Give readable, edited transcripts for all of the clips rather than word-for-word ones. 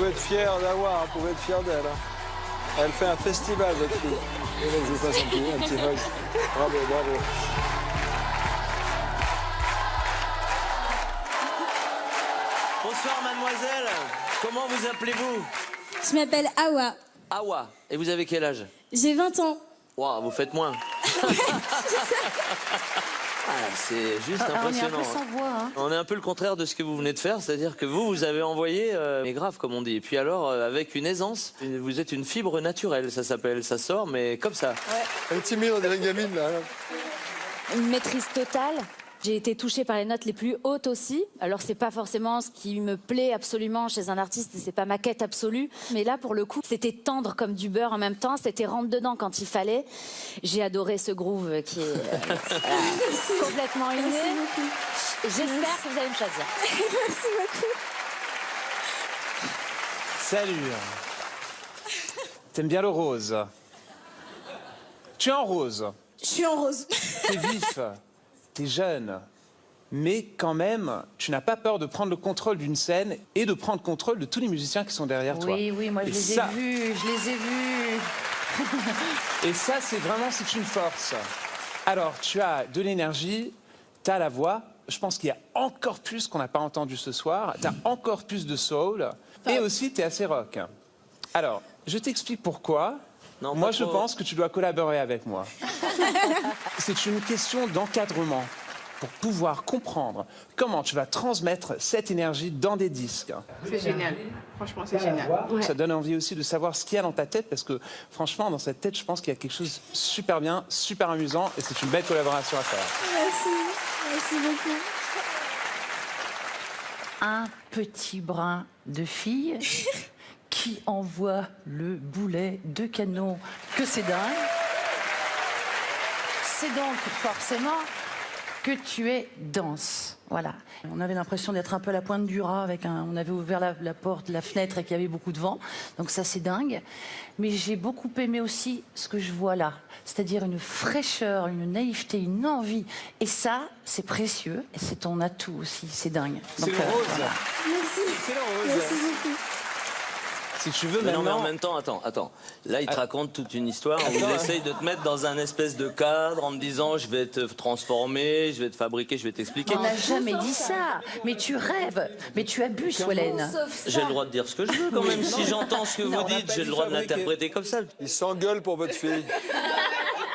être fier d'Awa, vous pouvez être fier d'elle. Hein. Elle fait un festival, votre fille. Et là, je vous fasse un petit hug. Bravo, bravo. Bonsoir mademoiselle, comment vous appelez-vous? Je m'appelle Awa. Awa, et vous avez quel âge? J'ai 20 ans. Waouh, vous faites moins. C'est juste impressionnant. On est un peu sans voix. Hein. On est un peu le contraire de ce que vous venez de faire, c'est-à-dire que vous avez envoyé, mais grave comme on dit, et puis alors avec une aisance, vous êtes une fibre naturelle, ça s'appelle, ça sort, mais comme ça. Ouais. Elle est timide, on dirait une gamine là. Une maîtrise totale. J'ai été touchée par les notes les plus hautes aussi. Alors c'est pas forcément ce qui me plaît absolument chez un artiste, c'est pas ma quête absolue. Mais là pour le coup, c'était tendre comme du beurre en même temps, c'était rentre dedans quand il fallait. J'ai adoré ce groove qui est complètement inné. J'espère que vous allez me choisir. Merci beaucoup. Salut. T'aimes bien le rose? Tu es en rose. Je suis en rose. T'es vif. T'es jeune, mais quand même, tu n'as pas peur de prendre le contrôle d'une scène et de prendre contrôle de tous les musiciens qui sont derrière toi. Oui, oui, moi je les ai vus, je les ai vus. Et ça, c'est une force. Alors, tu as de l'énergie, tu as la voix. Je pense qu'il y a encore plus qu'on n'a pas entendu ce soir. Tu as encore plus de soul. Et aussi, tu es assez rock. Alors, je t'explique pourquoi. Non, moi, je pense que tu dois collaborer avec moi. C'est une question d'encadrement pour pouvoir comprendre comment tu vas transmettre cette énergie dans des disques. C'est génial. Franchement, c'est génial. Ouais. Ça donne envie aussi de savoir ce qu'il y a dans ta tête parce que, franchement, dans cette tête, je pense qu'il y a quelque chose de super bien, super amusant et c'est une belle collaboration à faire. Merci. Merci beaucoup. Un petit brin de fille qui envoie le boulet de canon que c'est dingue. C'est donc forcément que tu es dense. Voilà. On avait l'impression d'être un peu à la pointe du raz on avait ouvert la porte, la fenêtre et qu'il y avait beaucoup de vent. Donc ça, c'est dingue. Mais j'ai beaucoup aimé aussi ce que je vois là. C'est-à-dire une fraîcheur, une naïveté, une envie. Et ça, c'est précieux. Et c'est ton atout aussi. C'est dingue. C'est le rose. Voilà. Merci. C'est le rose. Merci beaucoup. Si tu veux mais maintenant... non, mais en même temps, attends. Là, il te raconte toute une histoire. Il essaye de te mettre dans un espèce de cadre en me disant je vais te transformer, je vais te fabriquer, je vais t'expliquer. On n'a jamais dit ça. Mais tu rêves. Mais tu abuses, Solène. J'ai le droit de dire ce que je veux quand même. Si j'entends ce que vous dites, j'ai le droit de l'interpréter comme ça. Il s'engueule pour votre fille.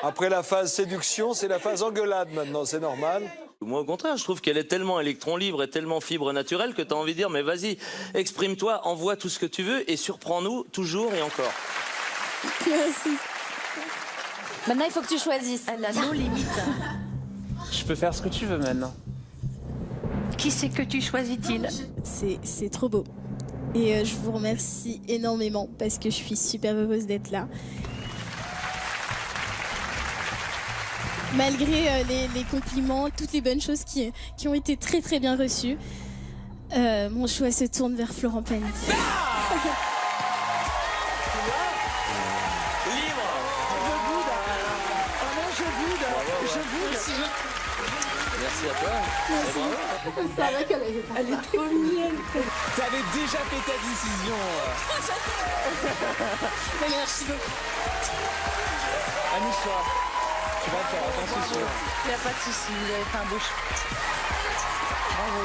Après la phase séduction, c'est la phase engueulade maintenant, c'est normal. Moi, au contraire, je trouve qu'elle est tellement électron libre et tellement fibre naturelle que tu as envie de dire mais vas-y, exprime-toi, envoie tout ce que tu veux et surprends-nous toujours et encore. Merci. Maintenant, il faut que tu choisisses. Elle a nos limites. Je peux faire ce que tu veux maintenant. Qui c'est que tu choisis-t-il? C'est trop beau. Et je vous remercie énormément parce que je suis super heureuse d'être là. Malgré les compliments, toutes les bonnes choses qui ont été très très bien reçues, mon choix se tourne vers Florent Pagny. Libre. Je boude. Merci à toi. Merci. C'est vrai qu'elle est trop mignonne. T'avais déjà fait ta décision. Merci beaucoup. Amuse-toi. Tu vas le faire, attention. Il n'y a pas de souci, vous avez fait un beau choix. Bravo.